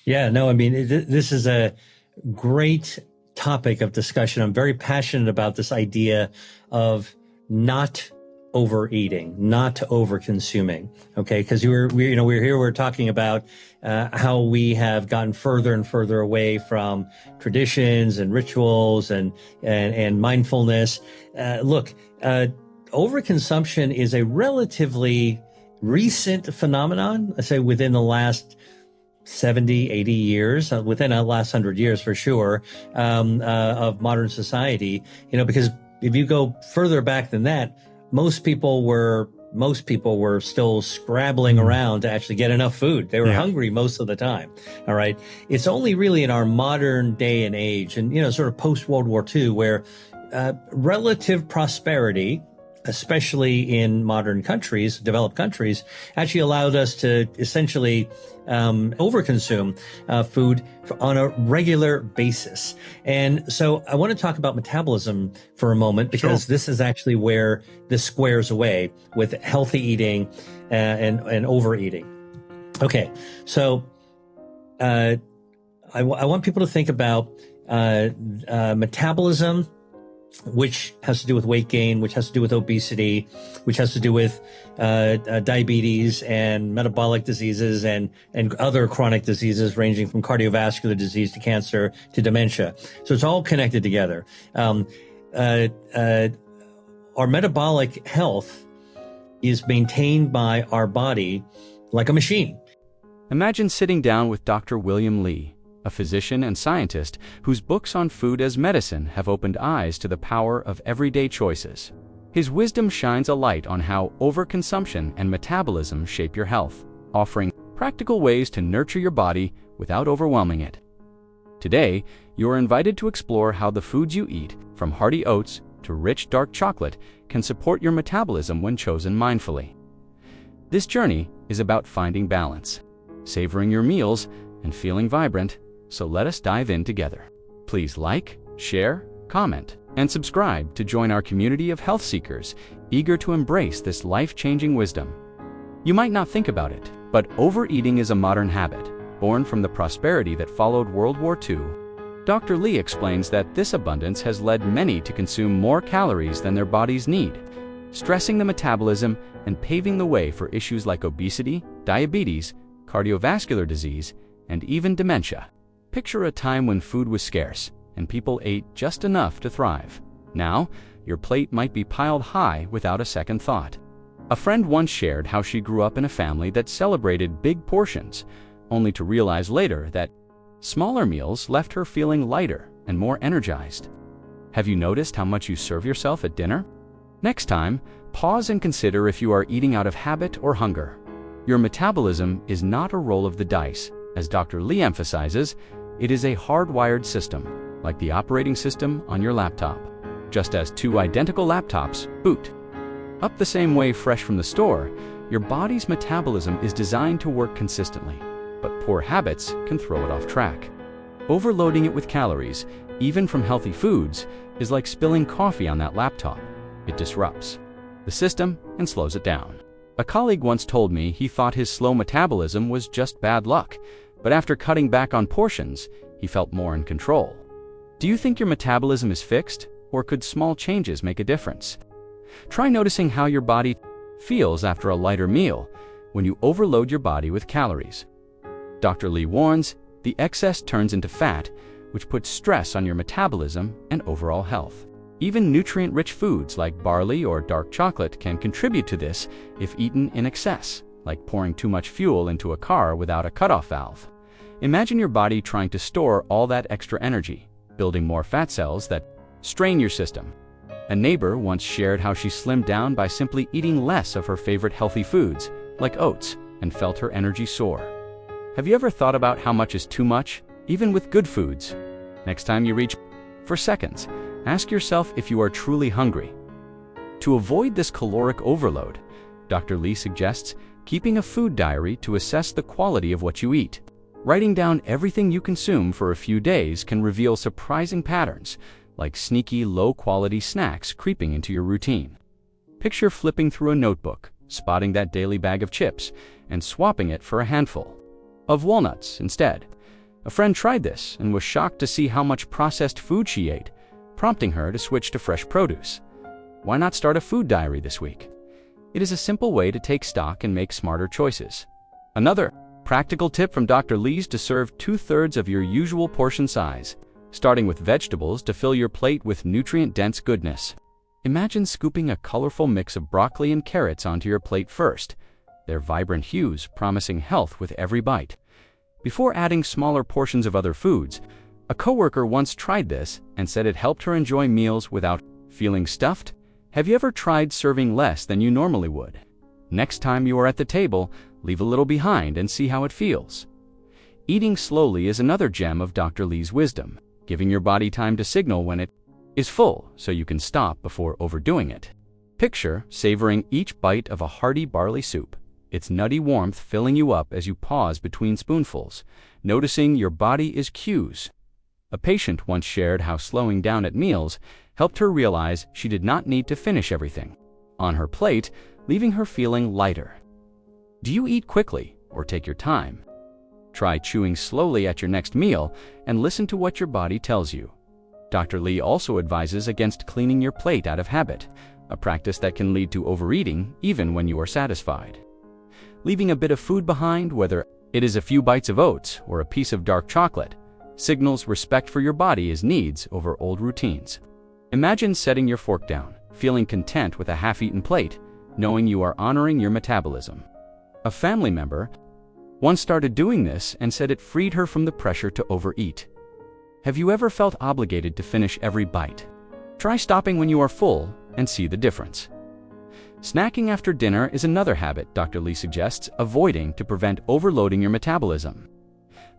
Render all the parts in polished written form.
Yeah, no, I mean, this is a great topic of discussion. I'm very passionate about this idea of not overeating, not over consuming. Okay, because we're here, we're talking about how we have gotten further and further away from traditions and rituals and mindfulness. Look, overconsumption is a relatively recent phenomenon. I say within the last 70, 80 years, within the last 100 years for sure, of modern society, because if you go further back than that, most people were still scrabbling around to actually get enough food. They were hungry most of the time. All right. It's only really in our modern day and age and, sort of post World War II where relative prosperity, especially in modern countries, developed countries, actually allowed us to essentially overconsume food on a regular basis. And so I want to talk about metabolism for a moment, because this is actually where this squares away with healthy eating and overeating. Okay, so I want people to think about metabolism, which has to do with weight gain, which has to do with obesity, which has to do with diabetes and metabolic diseases and other chronic diseases ranging from cardiovascular disease to cancer to dementia. So it's all connected together. Our metabolic health is maintained by our body like a machine. Imagine sitting down with Dr. William Li, a physician and scientist whose books on food as medicine have opened eyes to the power of everyday choices. His wisdom shines a light on how overconsumption and metabolism shape your health, offering practical ways to nurture your body without overwhelming it. Today, you are invited to explore how the foods you eat, from hearty oats to rich dark chocolate, can support your metabolism when chosen mindfully. This journey is about finding balance, savoring your meals, and feeling vibrant. So let us dive in together. Please like, share, comment, and subscribe to join our community of health seekers eager to embrace this life-changing wisdom. You might not think about it, but overeating is a modern habit, born from the prosperity that followed World War II. Dr. Li explains that this abundance has led many to consume more calories than their bodies need, stressing the metabolism and paving the way for issues like obesity, diabetes, cardiovascular disease, and even dementia. Picture a time when food was scarce and people ate just enough to thrive. Now, your plate might be piled high without a second thought. A friend once shared how she grew up in a family that celebrated big portions, only to realize later that smaller meals left her feeling lighter and more energized. Have you noticed how much you serve yourself at dinner? Next time, pause and consider if you are eating out of habit or hunger. Your metabolism is not a roll of the dice. As Dr. Li emphasizes, it is a hardwired system, like the operating system on your laptop. Just as two identical laptops boot up the same way fresh from the store, your body's metabolism is designed to work consistently, but poor habits can throw it off track. Overloading it with calories, even from healthy foods, is like spilling coffee on that laptop. It disrupts the system and slows it down. A colleague once told me he thought his slow metabolism was just bad luck, but after cutting back on portions, he felt more in control. Do you think your metabolism is fixed, or could small changes make a difference? Try noticing how your body feels after a lighter meal when you overload your body with calories. Dr. Li warns, the excess turns into fat, which puts stress on your metabolism and overall health. Even nutrient-rich foods like barley or dark chocolate can contribute to this if eaten in excess, like pouring too much fuel into a car without a cutoff valve. Imagine your body trying to store all that extra energy, building more fat cells that strain your system. A neighbor once shared how she slimmed down by simply eating less of her favorite healthy foods, like oats, and felt her energy soar. Have you ever thought about how much is too much, even with good foods? Next time you reach for seconds, ask yourself if you are truly hungry. To avoid this caloric overload, Dr. Li suggests keeping a food diary to assess the quality of what you eat. Writing down everything you consume for a few days can reveal surprising patterns, like sneaky, low-quality snacks creeping into your routine. Picture flipping through a notebook, spotting that daily bag of chips, and swapping it for a handful of walnuts instead. A friend tried this and was shocked to see how much processed food she ate, prompting her to switch to fresh produce. Why not start a food diary this week? It is a simple way to take stock and make smarter choices. Another practical tip from Dr. Lee's to serve 2/3 of your usual portion size, starting with vegetables to fill your plate with nutrient-dense goodness. Imagine scooping a colorful mix of broccoli and carrots onto your plate first, their vibrant hues promising health with every bite. Before adding smaller portions of other foods, a coworker once tried this and said it helped her enjoy meals without feeling stuffed. Have you ever tried serving less than you normally would? Next time you are at the table, leave a little behind and see how it feels. Eating slowly is another gem of Dr. Lee's wisdom, giving your body time to signal when it is full so you can stop before overdoing it. Picture savoring each bite of a hearty barley soup, its nutty warmth filling you up as you pause between spoonfuls, noticing your body is cues. A patient once shared how slowing down at meals helped her realize she did not need to finish everything on her plate, leaving her feeling lighter. Do you eat quickly or take your time? Try chewing slowly at your next meal and listen to what your body tells you. Dr. Lee also advises against cleaning your plate out of habit, a practice that can lead to overeating even when you are satisfied. Leaving a bit of food behind, whether it is a few bites of oats or a piece of dark chocolate, signals respect for your body's needs over old routines. Imagine setting your fork down, feeling content with a half-eaten plate, knowing you are honoring your metabolism. A family member once started doing this and said it freed her from the pressure to overeat. Have you ever felt obligated to finish every bite? Try stopping when you are full and see the difference. Snacking after dinner is another habit Dr. Lee suggests avoiding to prevent overloading your metabolism.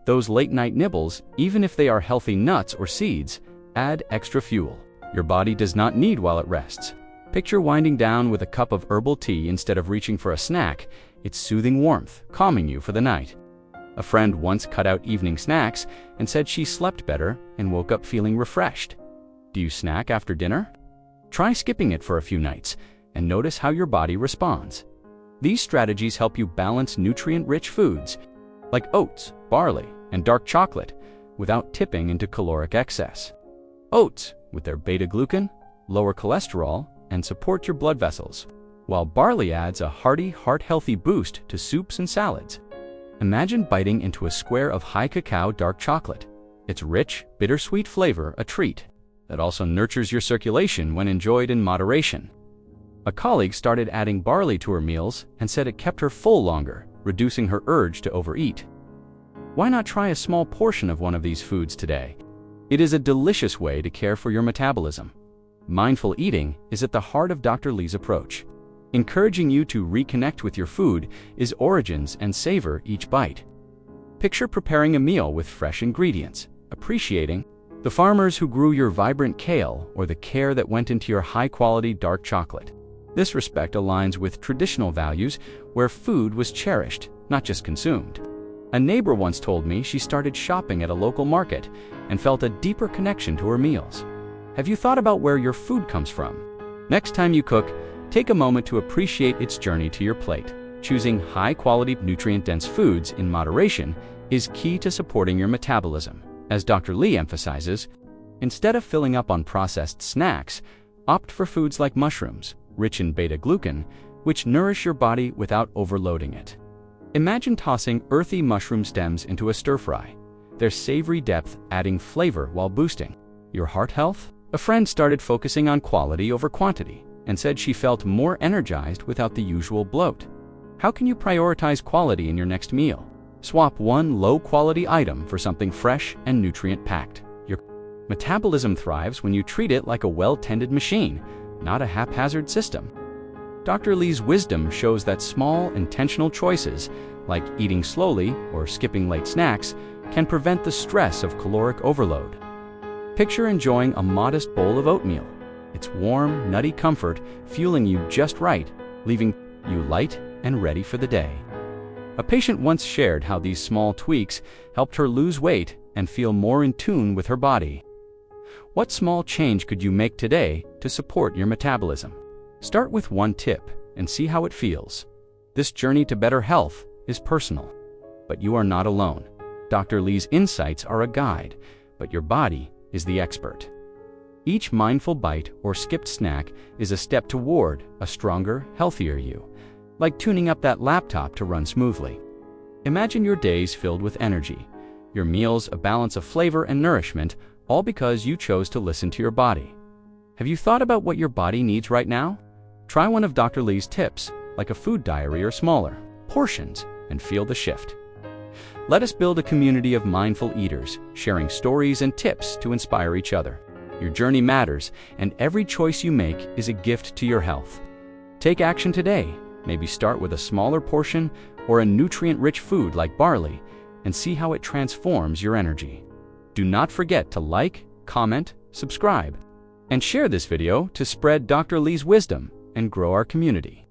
Those late-night nibbles, even if they are healthy nuts or seeds, add extra fuel your body does not need while it rests. Picture winding down with a cup of herbal tea instead of reaching for a snack, its soothing warmth calming you for the night. A friend once cut out evening snacks and said she slept better and woke up feeling refreshed. Do you snack after dinner? Try skipping it for a few nights and notice how your body responds. These strategies help you balance nutrient-rich foods like oats, barley, and dark chocolate without tipping into caloric excess. Oats, with their beta-glucan, lower cholesterol, and support your blood vessels, while barley adds a hearty, heart-healthy boost to soups and salads. Imagine biting into a square of high cacao dark chocolate. Its rich, bittersweet flavor a treat that also nurtures your circulation when enjoyed in moderation. A colleague started adding barley to her meals and said it kept her full longer, reducing her urge to overeat. Why not try a small portion of one of these foods today? It is a delicious way to care for your metabolism. Mindful eating is at the heart of Dr. Lee's approach, encouraging you to reconnect with your food, its origins, and savor each bite. Picture preparing a meal with fresh ingredients, appreciating the farmers who grew your vibrant kale or the care that went into your high-quality dark chocolate. This respect aligns with traditional values where food was cherished, not just consumed. A neighbor once told me she started shopping at a local market and felt a deeper connection to her meals. Have you thought about where your food comes from? Next time you cook, take a moment to appreciate its journey to your plate. Choosing high-quality, nutrient-dense foods in moderation is key to supporting your metabolism. As Dr. Lee emphasizes, instead of filling up on processed snacks, opt for foods like mushrooms, rich in beta-glucan, which nourish your body without overloading it. Imagine tossing earthy mushroom stems into a stir-fry, their savory depth adding flavor while boosting your heart health. A friend started focusing on quality over quantity and said she felt more energized without the usual bloat. How can you prioritize quality in your next meal? Swap one low-quality item for something fresh and nutrient-packed. Your metabolism thrives when you treat it like a well-tended machine, not a haphazard system. Dr. Lee's wisdom shows that small, intentional choices, like eating slowly or skipping late snacks, can prevent the stress of caloric overload. Picture enjoying a modest bowl of oatmeal, its warm, nutty comfort fueling you just right, leaving you light and ready for the day. A patient once shared how these small tweaks helped her lose weight and feel more in tune with her body. What small change could you make today to support your metabolism? Start with one tip and see how it feels. This journey to better health is personal, but you are not alone. Dr. Lee's insights are a guide, but your body is the expert. Each mindful bite or skipped snack is a step toward a stronger, healthier you, like tuning up that laptop to run smoothly. Imagine your days filled with energy, your meals a balance of flavor and nourishment, all because you chose to listen to your body. Have you thought about what your body needs right now? Try one of Dr. Lee's tips, like a food diary or smaller portions, and feel the shift. Let us build a community of mindful eaters, sharing stories and tips to inspire each other. Your journey matters, and every choice you make is a gift to your health. Take action today. Maybe start with a smaller portion or a nutrient-rich food like barley, and see how it transforms your energy. Do not forget to like, comment, subscribe, and share this video to spread Dr. Lee's wisdom and grow our community.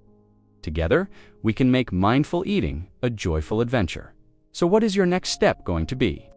Together, we can make mindful eating a joyful adventure. So what is your next step going to be?